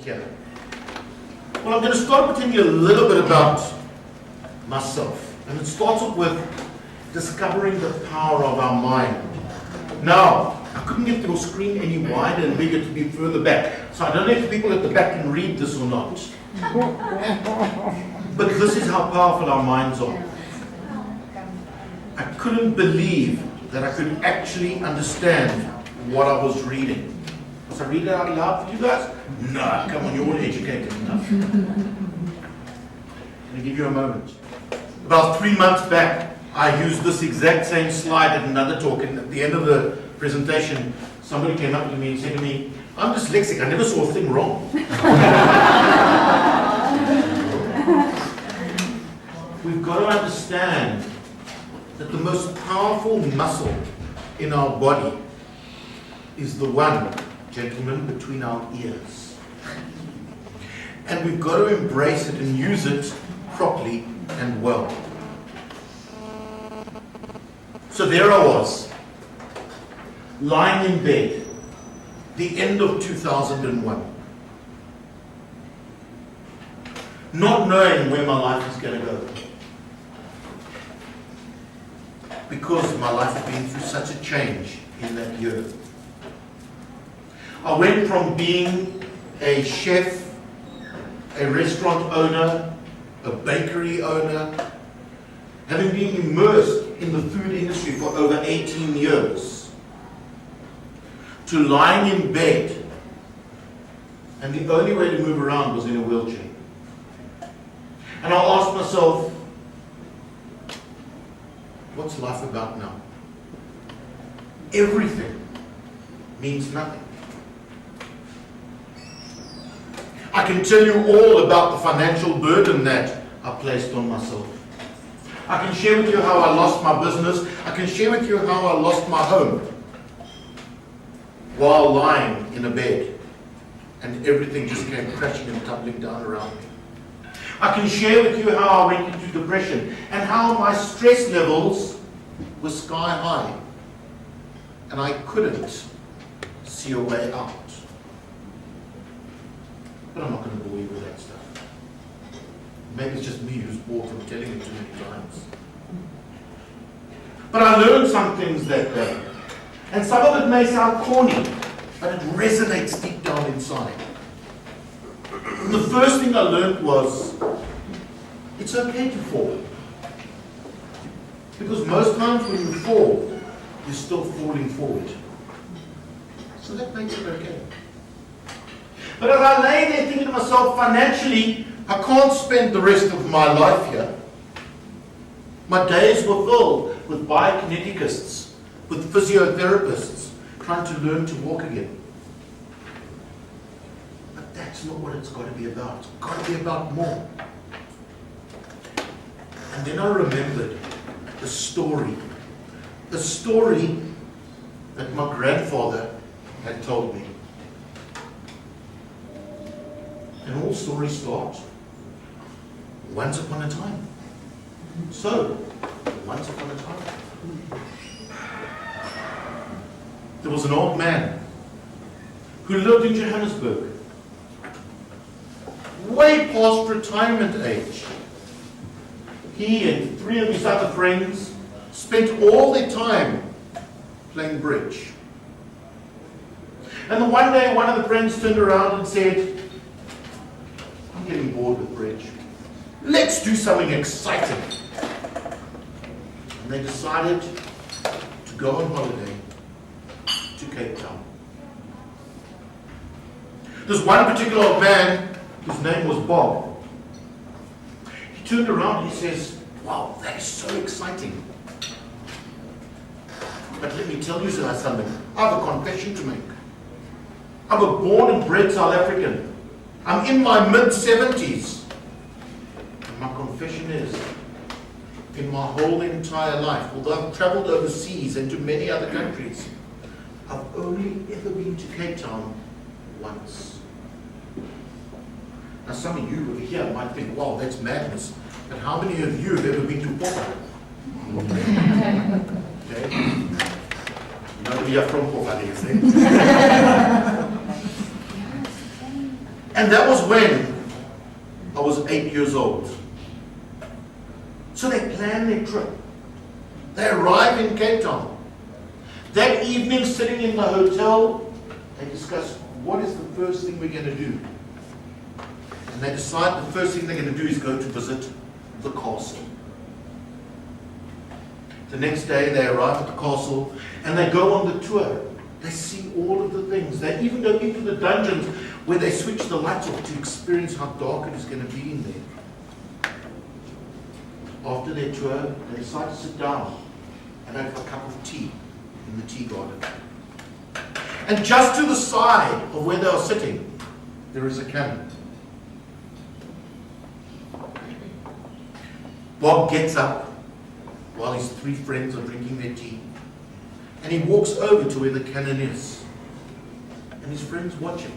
here? Well, I'm going to start by telling you a little bit about myself. And it starts off with discovering the power of our mind. Now, I couldn't get your screen any wider and bigger to be further back. So I don't know if people at the back can read this or not. But this is how powerful our minds are. I couldn't believe that I could actually understand what I was reading. Was I reading it out loud for you guys? No, come on, you're all educated enough. Let me give you a moment. About 3 months back, I used this exact same slide at another talk, and at the end of the presentation, somebody came up to me and said to me, I'm dyslexic, I never saw a thing wrong. We've got to understand that the most powerful muscle in our body is the one, gentlemen, between our ears. And we've got to embrace it and use it properly and well. So there I was, lying in bed, the end of 2001, not knowing where my life is going to go. Because my life had been through such a change in that year. I went from being a chef, a restaurant owner, a bakery owner, having been immersed in the food industry for over 18 years, to lying in bed, and the only way to move around was in a wheelchair. And I asked myself, what's life about now? Everything means nothing. I can tell you all about the financial burden that I placed on myself. I can share with you how I lost my business. I can share with you how I lost my home while lying in a bed and everything just came crashing and tumbling down around me. I can share with you how I went into depression and how my stress levels were sky high and I couldn't see a way out. But I'm not going to bore you with that stuff. Maybe it's just me who's bored from telling it too many times. But I learned some things that day. And some of it may sound corny, but it resonates deep down inside. And the first thing I learned was, it's okay to fall. Because most times when you fall, you're still falling forward. So that makes it okay. But as I lay there thinking to myself, financially, I can't spend the rest of my life here. My days were filled with biokineticists, with physiotherapists, trying to learn to walk again. But that's not what it's got to be about. It's got to be about more. And then I remembered the story that my grandfather had told me. And all stories start once upon a time. So, once upon a time, there was an old man who lived in Johannesburg, way past retirement age. He and 3 of his other friends spent all their time playing bridge. And then one day, one of the friends turned around and said, I'm getting bored with bridge. Let's do something exciting. And they decided to go on holiday to Cape Town. There's one particular old man, his name was Bob. He turned around and he says, wow, that is so exciting. But let me tell you something. I have a confession to make. I'm a born and bred South African. I'm in my mid-70s. And my confession is, in my whole entire life, although I've traveled overseas and to many other countries, I've only ever been to Cape Town once. Now some of you over here might think, wow, that's madness. But how many of you have ever been to Portugal? Okay? Nobody are from Portugal, you see? And that was when I was 8 years old. So they plan their trip. They arrive in Cape Town. That evening, sitting in the hotel, they discuss what is the first thing we're going to do. And they decide the first thing they're going to do is go to visit the castle. The next day they arrive at the castle and they go on the tour. They see all of the things. They even go into the dungeons where they switch the lights off to experience how dark it is going to be in there. After their tour, they decide to sit down and have a cup of tea in the tea garden. And just to the side of where they are sitting, there is a cannon. Bob gets up while his three friends are drinking their tea, and he walks over to where the cannon is. And his friends watch him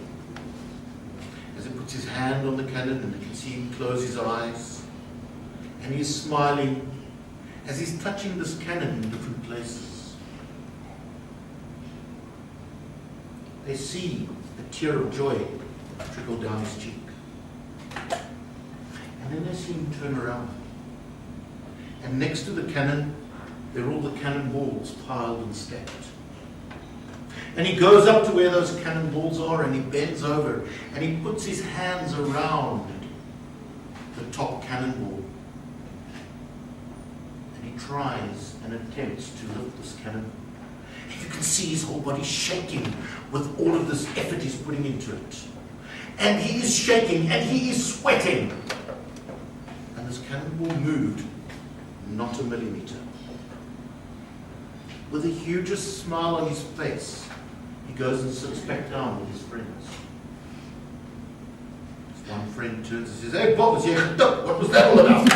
as he puts his hand on the cannon, and they can see him close his eyes. And he's smiling as he's touching this cannon in different places. They see a tear of joy trickle down his cheek. And then they see him turn around. And next to the cannon, there are all the cannonballs piled and stacked. And he goes up to where those cannonballs are, and he bends over and he puts his hands around the top cannonball. And he tries and attempts to lift this cannon. And you can see his whole body shaking with all of this effort he's putting into it. And he is shaking and he is sweating. And this cannonball moved not a millimeter. With the hugest smile on his face, he goes and sits back down with his friends. His one friend turns and says, "Hey Bob, what was that all about?"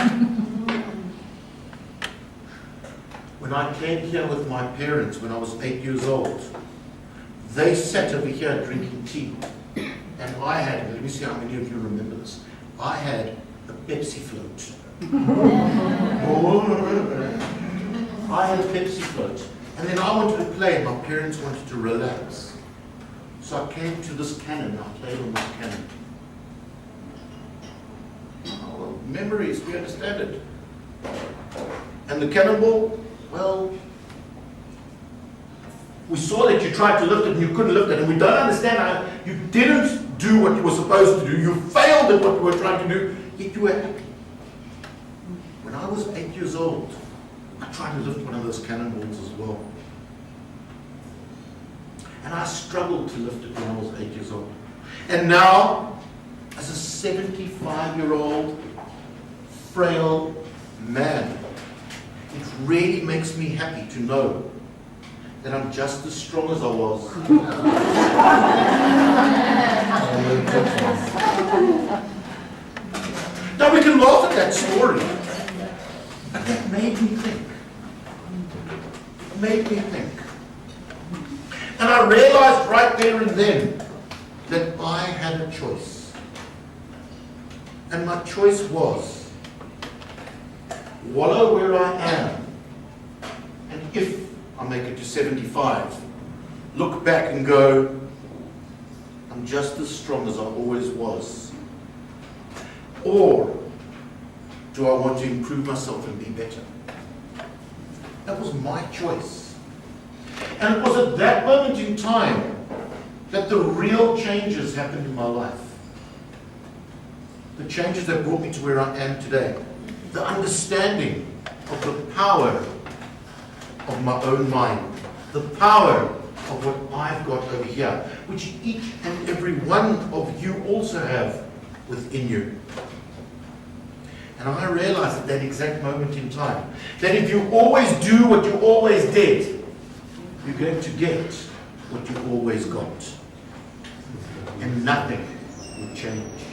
When I came here with my parents when I was 8 years old, they sat over here drinking tea. And I had, let me see how many of you remember this, I had a Pepsi float. I had a Pepsi float. And then I wanted to play, and my parents wanted to relax. So I came to this cannon, and I played on this cannon. Oh, well, memories, we understand it. And the cannonball, well, we saw that you tried to lift it and you couldn't lift it, and we don't understand how you didn't do what you were supposed to do. You failed at what you were trying to do, yet you were happy. When I was 8 years old, I tried to lift one of those cannonballs as well. And I struggled to lift it when I was 8 years old. And now, as a 75-year-old, frail man, it really makes me happy to know that I'm just as strong as I was. Now we can laugh at that story, but that made me think. It made me think. And I realized right there and then that I had a choice. And my choice was wallow where I am, and if I make it to 75, look back and go, I'm just as strong as I always was. Or do I want to improve myself and be better? That was my choice. And it was at that moment in time that the real changes happened in my life. The changes that brought me to where I am today. The understanding of the power of my own mind. The power of what I've got over here, which each and every one of you also have within you. And I realized at that exact moment in time that if you always do what you always did, you're going to get what you always got. And nothing will change.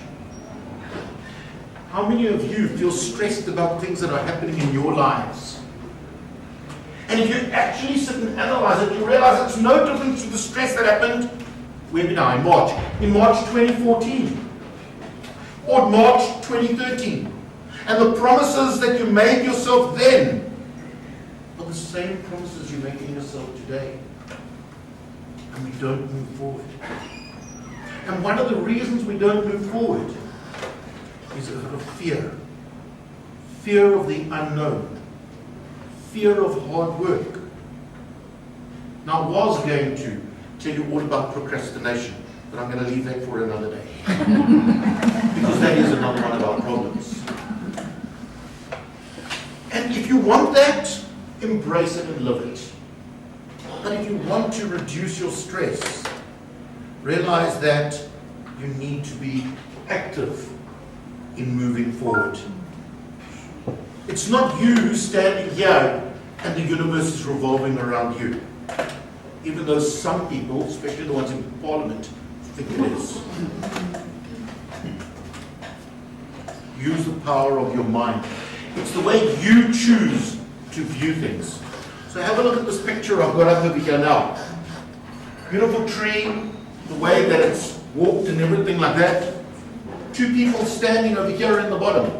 How many of you feel stressed about things that are happening in your lives? And if you actually sit and analyze it, you realize it's no different to the stress that happened, where we now, in March 2014, or March 2013. And the promises that you made yourself then are the same promises you're making yourself today. And we don't move forward. And one of the reasons we don't move forward is a bit of fear. Fear of the unknown. Fear of hard work. Now, I was going to tell you all about procrastination, but I'm going to leave that for another day. Because that is another one of our problems. And if you want that, embrace it and live it. But if you want to reduce your stress, realize that you need to be active in moving forward. It's not you who's standing here and the universe is revolving around you. Even though some people, especially the ones in Parliament, think it is. Use the power of your mind. It's the way you choose to view things. So have a look at this picture I've got up over here now. Beautiful tree, the way that it's walked and everything like that. Two people standing over here in the bottom.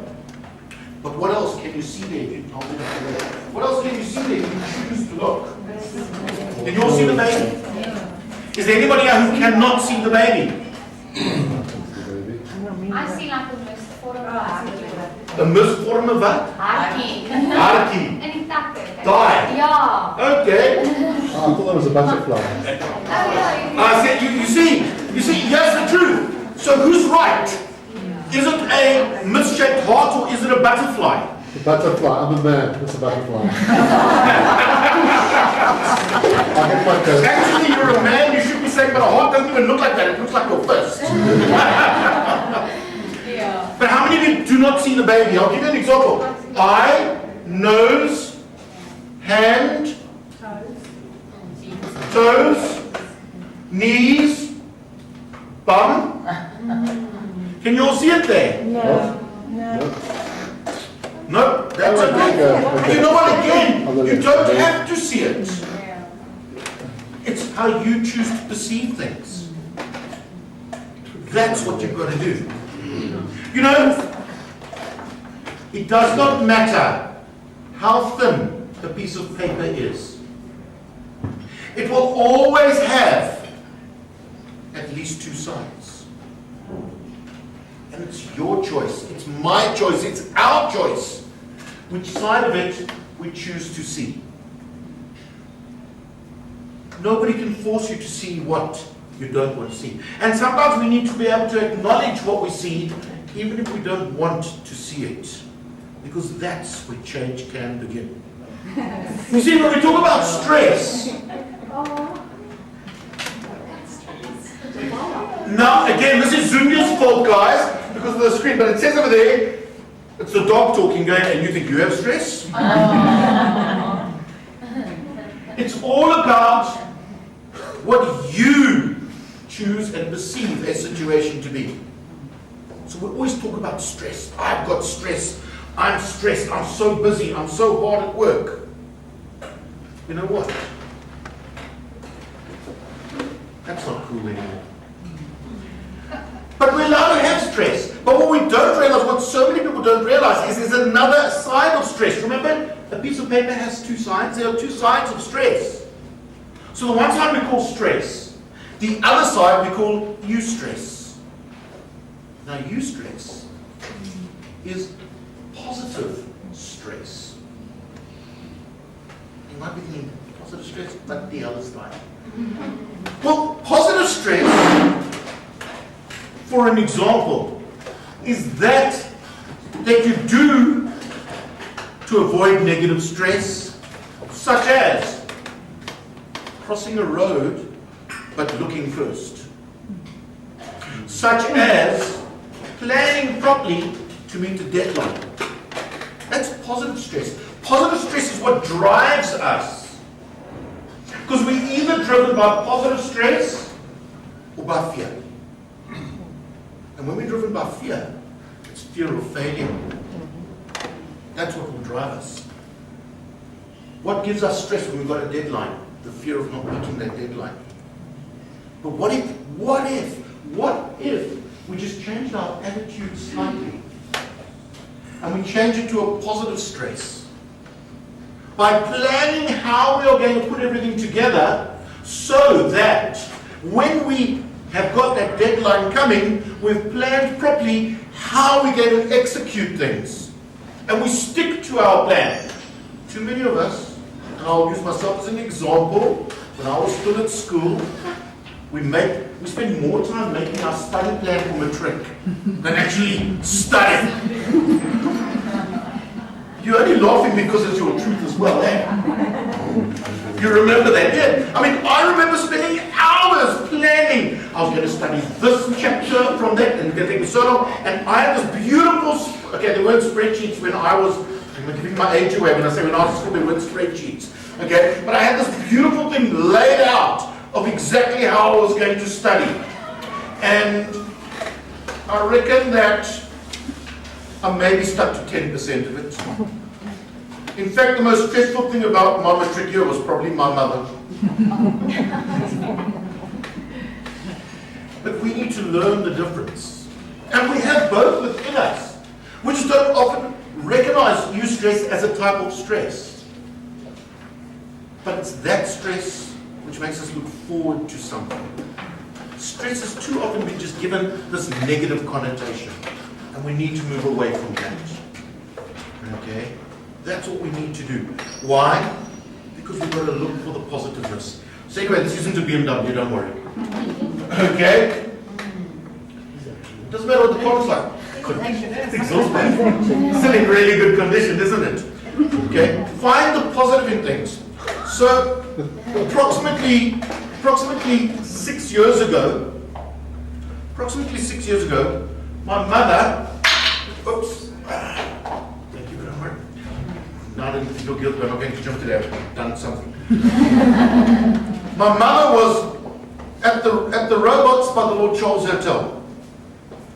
But what else can you see there? If you tell me that. What else can you see there if you choose to look? Can you all see the baby? Is there anybody here who cannot see the baby? I see like a misvorm of A misvorm of what? hartjie. Hartjie. In die takke. Die. Ja. Okay. I thought that was a butterfly. Oh ja. I said, you see, here's the truth. So who's right? Is it a misshaped heart or is it a butterfly? The butterfly. I'm a man. It's a butterfly. I get my coat. Actually, you're a man. You should be saying, but a heart doesn't even look like that. It looks like your fist. Ja. But how many of you do not see the baby? I'll give you an example. Eye, nose, hand, toes, knees, bum. Can you all see it there? No. No, that's okay. You know what, again, you don't have to see it. It's how you choose to perceive things. That's what you've got to do. You know, it does not matter how thin a piece of paper is. It will always have at least two sides. And it's your choice, it's my choice, it's our choice, which side of it we choose to see. Nobody can force you to see what you don't want to see. And sometimes we need to be able to acknowledge what we see, even if we don't want to see it. Because that's where change can begin. You see, when we talk about stress, now again, this is Zunya's fault, guys, because of the screen, but it says over there, it's the dog talking, going, and you think you have stress? It's all about what you choose and perceive a situation to be. So we always talk about stress. I've got stress. I'm stressed. I'm so busy. I'm so hard at work. You know what? That's not cool anymore. But we're allowed to have stress. But what we don't realize, what so many people don't realize, is there's another side of stress. Remember, a piece of paper has two sides. There are two sides of stress. So the one side we call stress. The other side we call eustress. Now, eustress is positive stress. You might be thinking, positive stress, but the other side. Well, positive stress, for an example, is that you do to avoid negative stress, such as crossing a road but looking first, such as planning properly to meet a deadline. That's positive stress. Positive stress is what drives us, because we're either driven by positive stress or by fear. And when we're driven by fear, it's fear of failure. That's what will drive us. What gives us stress when we've got a deadline? The fear of not meeting that deadline. But what if we just changed our attitude slightly and we change it to a positive stress? By planning how we are going to put everything together so that when we have got that deadline coming, we've planned properly how we're going to execute things. And we stick to our plan. Too many of us, and I'll use myself as an example, when I was still at school, we spend more time making our study plan for matric than actually studying. You're only laughing because it's your truth as well, eh? You remember that, yeah? I mean, I remember spending hours planning. I was going to study this chapter from that, and going to take me so long. And I had this beautiful, okay, there weren't spreadsheets when I was, I'm giving my age away when I say when I was at school, there weren't spreadsheets. Okay, but I had this beautiful thing laid out of exactly how I was going to study. And I reckon that I maybe stuck to 10% of it. In fact, the most stressful thing about my matric year was probably my mother. But we need to learn the difference. And we have both within us. We just don't often recognize eustress as a type of stress. But it's that stress which makes us look forward to something. Stress has too often been just given this negative connotation. And we need to move away from that. Okay? That's what we need to do. Why? Because we've got to look for the positiveness. So anyway, this isn't a BMW, don't worry. Okay? Doesn't matter what the car's like. It's exhausting. Still in really good condition, isn't it? Okay? Find the positive in things. So, approximately 6 years ago, my mother, oops, thank you very much. Now I didn't feel guilty, but I'm not going to jump today. I've done something. My mother was at the robots by the Lord Charles Hotel.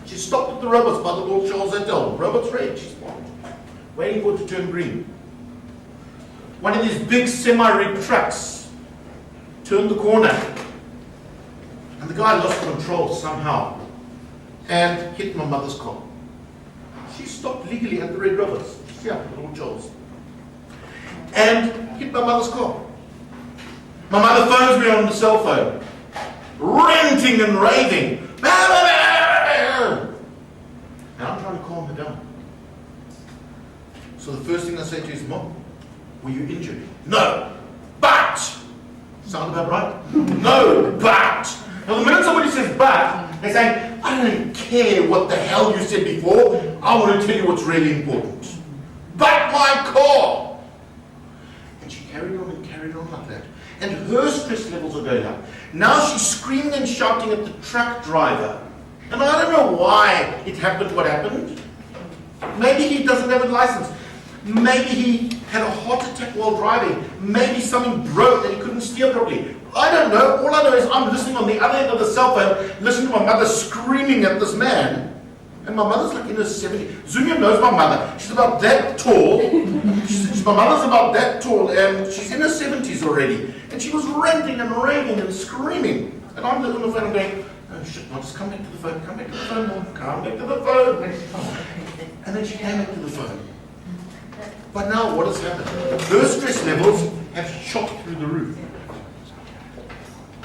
She stopped at the robots by the Lord Charles Hotel. Robots red, she's waiting for it to turn green. One of these big semi-rig trucks turned the corner, and the guy lost control somehow and hit my mother's car. She stopped legally at the red robots. Yeah, the Lord Charles. And hit my mother's car. My mother phones me on the cell phone, ranting and raving. And I'm trying to calm her down. So the first thing I say to her is, Mom, were you injured? No, but. Sound about right? No, but. Now the minute somebody says but, they're saying, I don't care what the hell you said before. I want to tell you what's really important. But my car. And she carried on like that. And her stress levels are going up. Now she's screaming and shouting at the truck driver. And I don't know why it happened what happened. Maybe he doesn't have a license. Maybe he had a heart attack while driving. Maybe something broke that he couldn't steer properly. I don't know. All I know is I'm listening on the other end of the cell phone, listening to my mother screaming at this man. And my mother's like in her 70s. Zunia knows my mother. She's about that tall. My mother's about that tall, and she's in her 70s already. And she was ranting and raving and screaming. And I'm on the phone and going, oh shit, Mom, just come back to the phone. Come back to the phone, Mom. Come back to the phone. And then she came back to the phone. But now what has happened? Her stress levels have shot through the roof.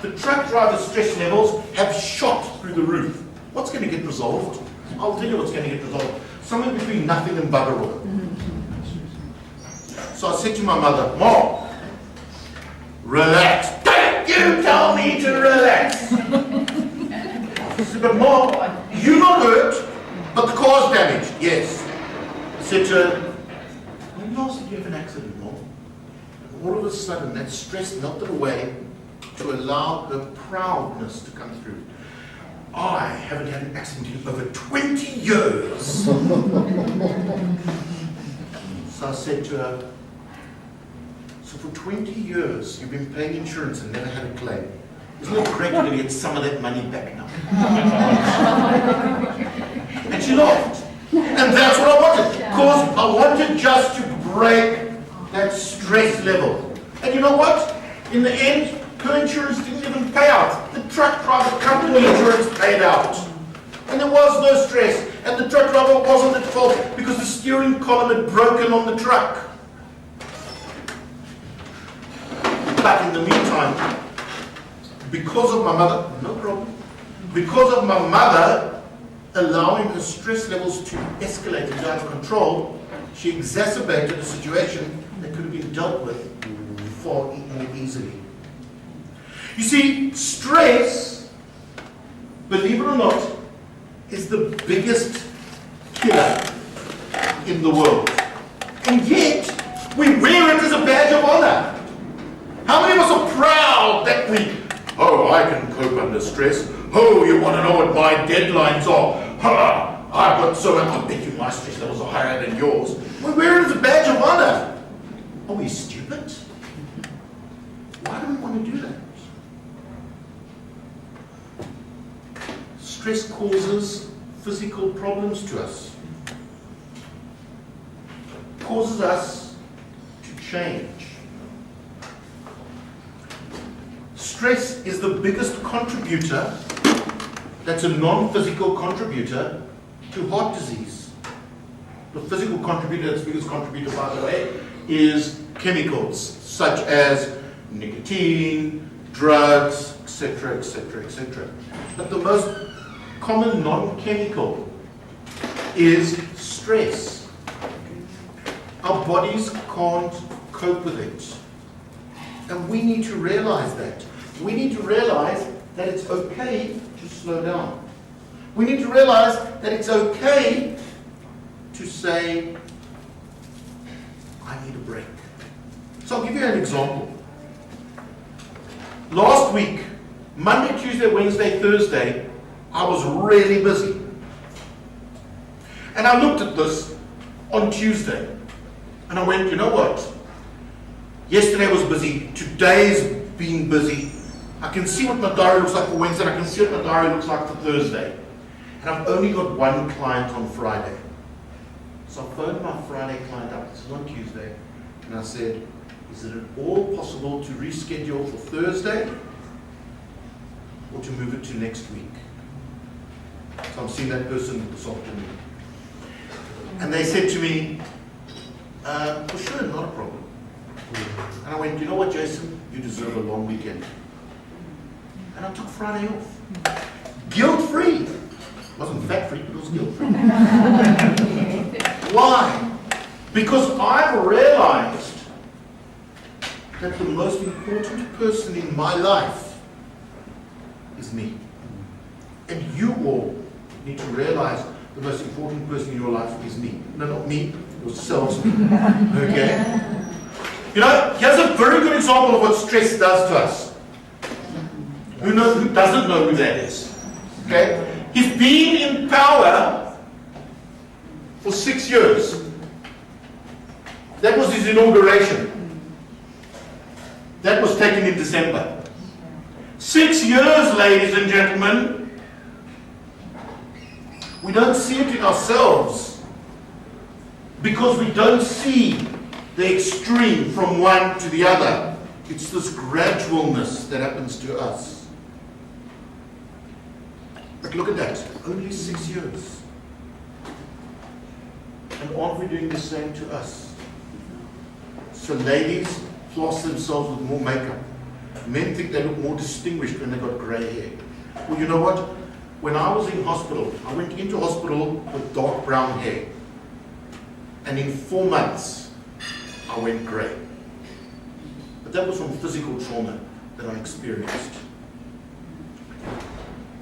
The truck driver's stress levels have shot through the roof. What's going to get resolved? I'll tell you what's going to get resolved. Somewhere between nothing and bugger all. So I said to my mother, Mom, relax. Don't you tell me to relax. She said, but Mom, you're not hurt, but the car's damaged. Yes. I said to her, when last did you have an accident, Mom? And all of a sudden, that stress melted away to allow her proudness to come through. I haven't had an accident in over 20 years. So I said to her, so for 20 years you've been paying insurance and never had a claim. Isn't it great to get some of that money back now? And she laughed. And that's what I wanted. Because I wanted just to break that stress level. And you know what? In the end, her insurance didn't even pay out. The truck driver company insurance paid out. And there was no stress. And the truck driver wasn't at fault because the steering column had broken on the truck. But in the meantime, because of my mother, no problem. because of my mother allowing her stress levels to escalate and go out of control, she exacerbated a situation that could have been dealt with far more easily. You see, stress, believe it or not, is the biggest killer in the world. And yet, we wear it as a badge of honor. How many of us are proud that I can cope under stress. Oh, you want to know what my deadlines are? Ha! I've got so much. I bet you my stress levels are higher than yours. We wear it as a badge of honor. Are we stupid? Why do we want to do that? Stress causes physical problems to us. Causes us to change. Stress is the biggest contributor, that's a non-physical contributor, to heart disease. The physical contributor, that's the biggest contributor, by the way, is chemicals such as nicotine, drugs, etc., etc., etc. But the most common non-chemical is stress. Our bodies can't cope with it. And we need to realize that. We need to realize that it's okay to slow down. We need to realize that it's okay to say, I need a break. So I'll give you an example. Last week, Monday, Tuesday, Wednesday, Thursday, I was really busy. And I looked at this on Tuesday. And I went, you know what? Yesterday was busy. Today's been busy. I can see what my diary looks like for Wednesday. And I can see what my diary looks like for Thursday. And I've only got one client on Friday. So I phoned my Friday client up. This is on Tuesday. And I said, is it at all possible to reschedule for Thursday or to move it to next week? So I'm seeing that person this afternoon. And they said to me, for sure, not a problem. And I went, you know what, Jason? You deserve a long weekend. And I took Friday off. Guilt-free. It wasn't fat-free, but it was guilt-free. Why? Because I've realized that the most important person in my life is me. And you all need to realize the most important person in your life is me. No, not me, yourselves. Okay? You know, here's a very good example of what stress does to us. Who doesn't know who that is? Okay? He's been in power for 6 years. That was his inauguration. That was taken in December. 6 years, ladies and gentlemen. We don't see it in ourselves because we don't see the extreme from one to the other. It's this gradualness that happens to us. But look at that, only 6 years. And aren't we doing the same to us? So ladies floss themselves with more makeup. Men think they look more distinguished when they've got grey hair. Well, you know what? When I was in hospital, I went into hospital with dark brown hair. And in 4 months, I went grey. But that was from physical trauma that I experienced.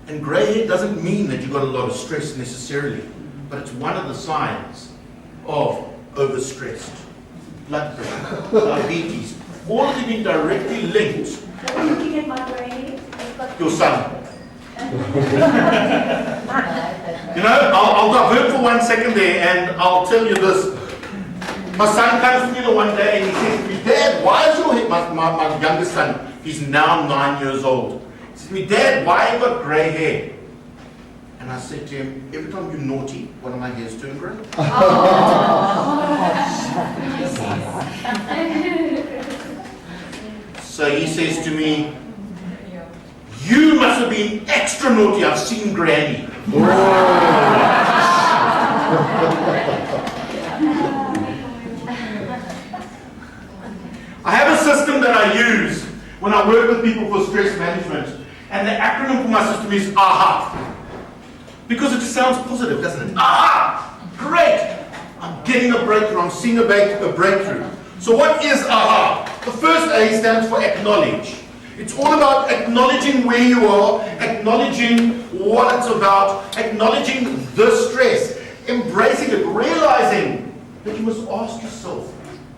And grey hair doesn't mean that you've got a lot of stress necessarily, but it's one of the signs of overstressed. Blood pressure, diabetes, all of them being directly linked. Are you looking at my grey? Your son. You know, I'll divert for 1 second there and I'll tell you this. My son comes to me the one day and he says to me, Dad, why is your hair, my youngest son, he's now 9 years old. He says to me, Dad, why have you got grey hair? And I said to him, every time you're naughty, one of my hairs turn grey. So he says to me, you must have been extra naughty, I've seen Granny. I have a system that I use when I work with people for stress management, and the acronym for my system is AHA. Because it sounds positive, doesn't it? AHA! Great! I'm getting a breakthrough. I'm seeing a breakthrough. So what is AHA? The first A stands for acknowledge. It's all about acknowledging where you are, acknowledging what it's about, acknowledging the stress, embracing it, realizing that you must ask yourself,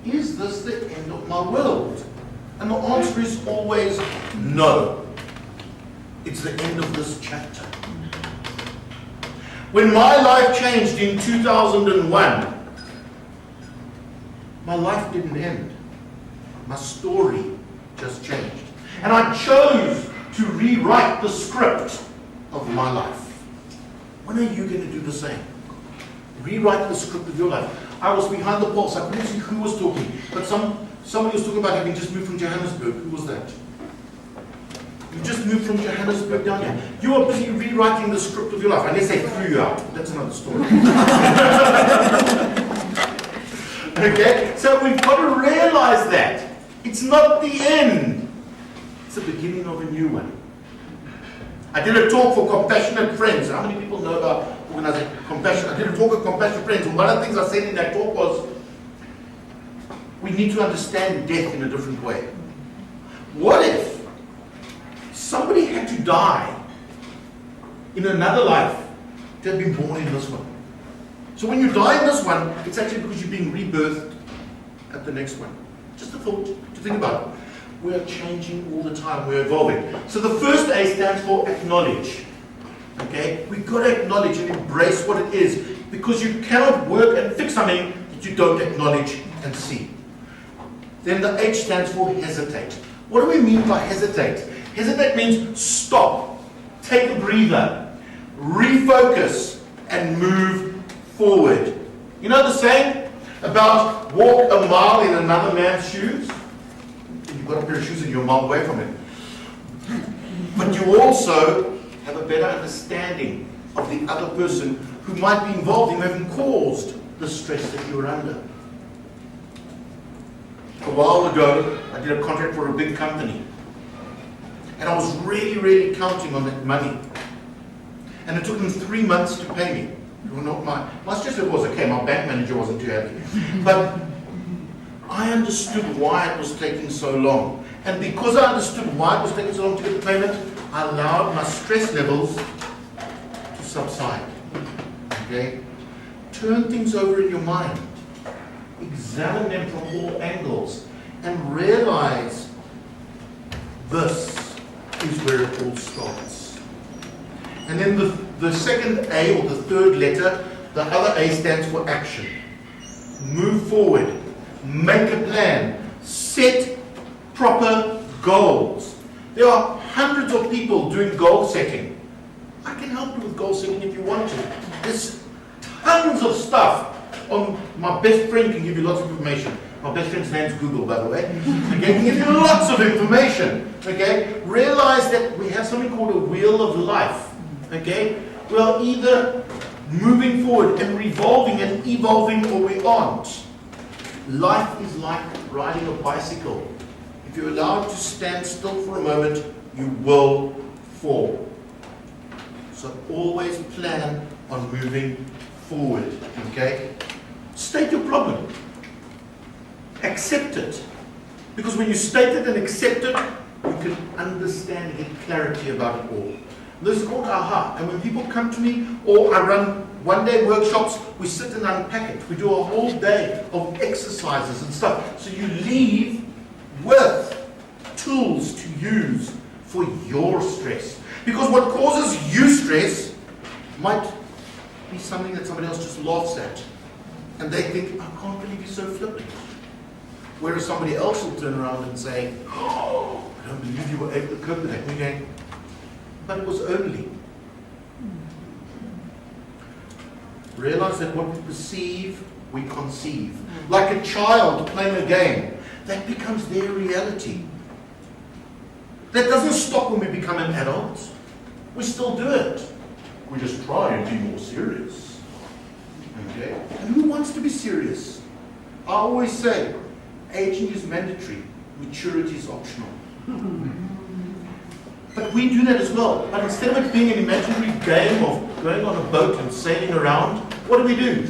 is this the end of my world? And the answer is always no. It's the end of this chapter. When my life changed in 2001, my life didn't end. My story just changed. And I chose to rewrite the script of my life. When are you going to do the same? Rewrite the script of your life. I was behind the pulse. I couldn't see who was talking. But somebody was talking about having just moved from Johannesburg. Who was that? You just moved from Johannesburg down here. You are busy rewriting the script of your life. Unless they threw you out. That's another story. Okay? So we've got to realize that. It's not the end. It's the beginning of a new one. I did a talk for Compassionate Friends. How many people know about organizing compassion? I did a talk with Compassionate Friends, and one of the things I said in that talk was, we need to understand death in a different way. What if somebody had to die in another life to have been born in this one? So when you die in this one, it's actually because you're being rebirthed at the next one. Just a thought to think about it. We are changing all the time. We're evolving. So the first A stands for acknowledge. Okay? We've got to acknowledge and embrace what it is, because you cannot work and fix something that you don't acknowledge and see. Then the H stands for hesitate. What do we mean by hesitate? Hesitate means stop, take a breather, refocus, and move forward. You know the saying about walk a mile in another man's shoes? You've got a pair of shoes and you're a mile away from it. But you also have a better understanding of the other person who might be involved in having caused the stress that you're under. A while ago, I did a contract for a big company. And I was really, really counting on that money. And it took them 3 months to pay me. Well, not my stress level was okay, my bank manager wasn't too happy. But I understood why it was taking so long. And because I understood why it was taking so long to get the payment, I allowed my stress levels to subside. Okay? Turn things over in your mind. Examine them from all angles. And realize this is where it all starts. And then the second A, or the third letter, the other A stands for action. Move forward. Make a plan. Set proper goals. There are hundreds of people doing goal setting. I can help you with goal setting if you want to. There's tons of stuff. My best friend can give you lots of information. My best friend's name's Google, by the way. Okay, can give you lots of information. Okay, realize that we have something called a wheel of life. Okay, we are either moving forward and revolving and evolving, or we aren't. Life is like riding a bicycle. If you're allowed to stand still for a moment, you will fall. So always plan on moving forward. Okay? State your problem. Accept it. Because when you state it and accept it, you can understand and get clarity about it all. This is called AHA. And when people come to me, or I run one-day workshops, we sit and unpack it. We do a whole day of exercises and stuff. So you leave with tools to use for your stress. Because what causes you stress might be something that somebody else just laughs at. And they think, I can't believe you're so flippant. Whereas somebody else will turn around and say, oh, I don't believe you were able to cope with that. And you're going, but it was only. Realize that what we perceive, we conceive. Like a child playing a game, that becomes their reality. That doesn't stop when we become an adult. We still do it. We just try and be more serious. Okay? And who wants to be serious? I always say, aging is mandatory, maturity is optional. But we do that as well. But instead of it being an imaginary game of going on a boat and sailing around, what do?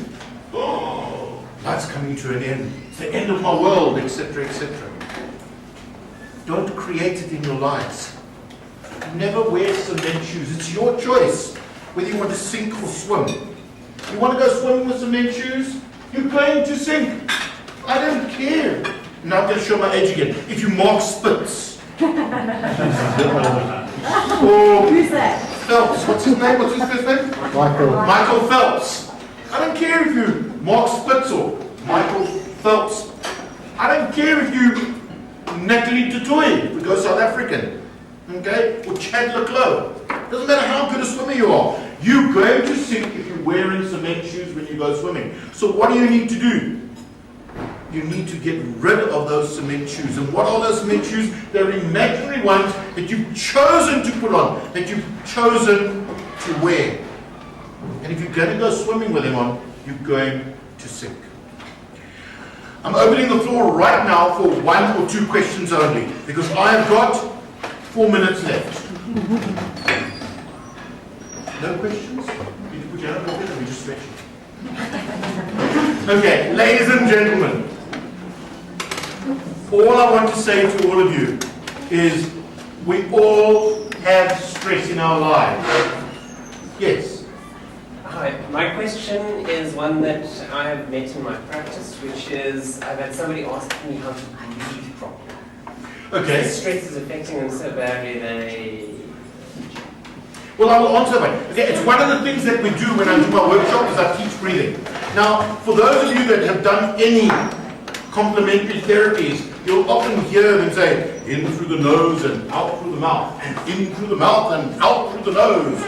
Oh, life's coming to an end. It's the end of my world, etc., etc. Don't create it in your lives. Never wear cement shoes. It's your choice whether you want to sink or swim. You want to go swimming with cement shoes? You're going to sink. I don't care. Now I'm going to show my age again. If you Mark Spitz, or Who's that? Phelps, what's his name? What's his first name? Michael Phelps. I don't care if you Mark Spitz or Michael Phelps. I don't care if you Natalie Tutoy, if we go South African, okay, or Chad Leclos. Doesn't matter how good a swimmer you are. You're going to sink if you're wearing cement shoes when you go swimming. So what do you need to do? You need to get rid of those cement shoes. And what are those cement shoes? They're imaginary ones that you've chosen to put on, that you've chosen to wear. And if you're going to go swimming with them on, you're going to sink. I'm opening the floor right now for 1 or 2 questions only, because I have got 4 minutes left. No questions? You can put your hand up and we just stretch it. Okay, ladies and gentlemen, all I want to say to all of you is we all have stress in our lives. Yes? Hi, my question is one that I have met in my practice, which is I've had somebody ask me how to breathe properly. Okay. Stress is affecting them so badly they... Well, I will answer that way. Okay, it's one of the things that we do when I do my workshop is I teach breathing. Now, for those of you that have done any complementary therapies, you'll often hear them say, in through the nose and out through the mouth, and in through the mouth and out through the nose.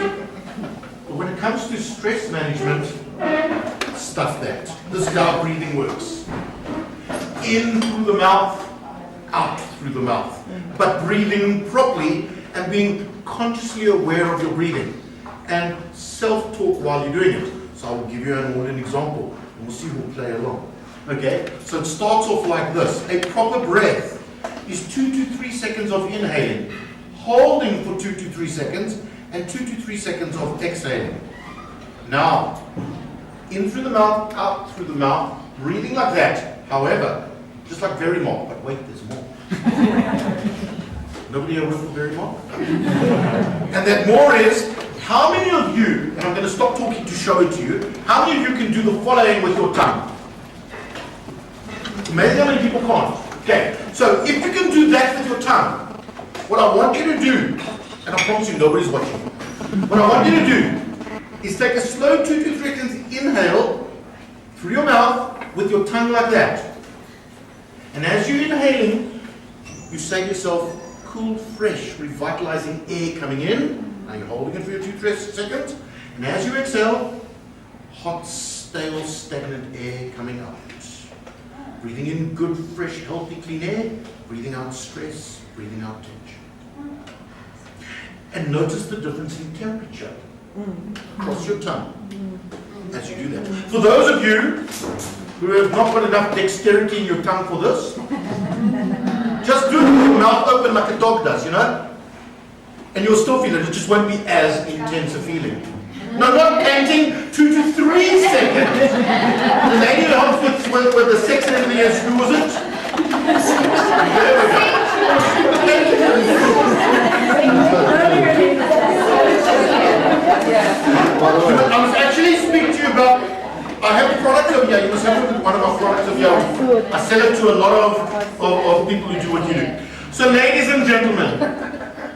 But when it comes to stress management, stuff that. This is how breathing works. In through the mouth, out through the mouth. But breathing properly and being consciously aware of your breathing. And self-talk while you're doing it. So I will give you an example, and we'll see who'll play along. Okay, so it starts off like this. A proper breath is 2 to 3 seconds of inhaling, holding for 2 to 3 seconds, and 2 to 3 seconds of exhaling. Now, in through the mouth, out through the mouth, breathing like that. However, just like very more, but wait, there's more. Nobody here worked with very more? And that more is, how many of you, and I'm going to stop talking to show it to you, how many of you can do the following with your tongue? Maybe how many people can't. Okay, so if you can do that with your tongue, what I want you to do, and I promise you nobody's watching, what I want you to do is take a slow 2 to 3 seconds inhale through your mouth with your tongue like that. And as you're inhaling, you say to yourself, cool, fresh, revitalizing air coming in. Now you're holding it for your 2 to 3 seconds. And as you exhale, hot, stale, stagnant air coming out. Breathing in good, fresh, healthy, clean air. Breathing out stress. Breathing out tension. And notice the difference in temperature across your tongue as you do that. For those of you who have not got enough dexterity in your tongue for this, just do it with your mouth open like a dog does, you know? And you'll still feel it. It just won't be as intense a feeling. No, not panting, 2 to 3 seconds. The lady who helps with the sex end of the year, who was it? There we go. I must actually speak to you about, I have a product over here, you must have one of our products over here. I sell it to a lot of people who do what you do. So ladies and gentlemen,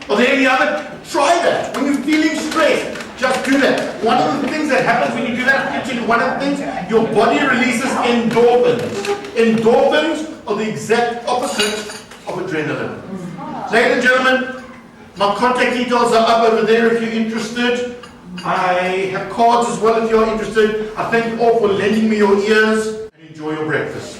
are there any other, try that. When you're feeling stressed, just do that. One of the things that happens when you do that, actually one of the things, your body releases endorphins. Endorphins are the exact opposite of adrenaline. Ladies and gentlemen, my contact details are up over there if you're interested. I have cards as well if you're interested. I thank you all for lending me your ears and enjoy your breakfast.